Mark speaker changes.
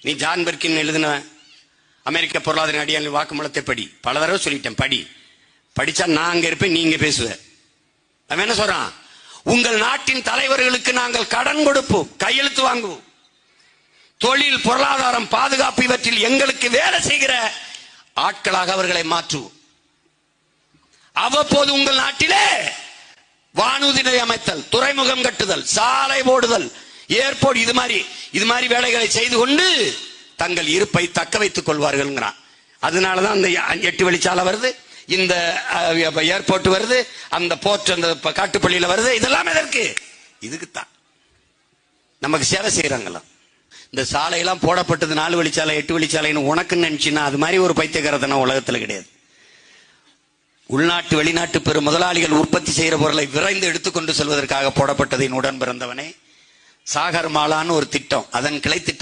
Speaker 1: நீ John Perkin எழுதின அமெரிக்க பொருளாதார அடியாளின் வாக்குமூலத்தை படி. பல தடவை சொல்லிட்டேன், படிச்சா நான் அங்க இருப்பேன், நீங்க பேசுவேன். அவன் என்ன சொல்றான்? உங்கள் நாட்டின் தலைவர்களுக்கு நாங்கள் கடன் கொடுப்போம், கையெழுத்து வாங்குவோம், தொழில், பொருளாதாரம், பாதுகாப்பு இவற்றில் எங்களுக்கு வேலை செய்கிற ஆட்களாக அவர்களை மாற்றுவோம். அவ்வப்போது உங்கள் நாட்டிலே வானூர்தி அமைத்தல், துறைமுகம் கட்டுதல், சாலை போடுதல், ஏர்போர்ட், இது மாதிரி வேலைகளை செய்து கொண்டு தங்கள் இருப்பை தக்க வைத்துக் கொள்வார்கள். அதனாலதான் அந்த 8 வழிச்சாலை வருது, இந்த ஏர்போர்ட் வருது, அந்த போர்ட் அந்த காட்டுப்பள்ளியில வருது. இதெல்லாம் எதற்கு? இதுக்குத்தான் நமக்கு சேவை செய்யறாங்களாம். இந்த சாலையெல்லாம் போடப்பட்டது 4 வழிச்சாலை 8 வழிச்சாலைன்னு உனக்குன்னு நினைச்சின்னா அது மாதிரி ஒரு பைத்தியக்காரத்தனம் உலகத்துல கிடையாது. உள்நாட்டு வெளிநாட்டு பெரும் முதலாளிகள் உற்பத்தி செய்கிற பொருளை விரைந்து எடுத்துக்கொண்டு செல்வதற்காக போடப்பட்டதின் உடன் பிறந்தவனே. சாகர் மாலான்னு ஒரு திட்டம், அதன் கிளை திட்டம்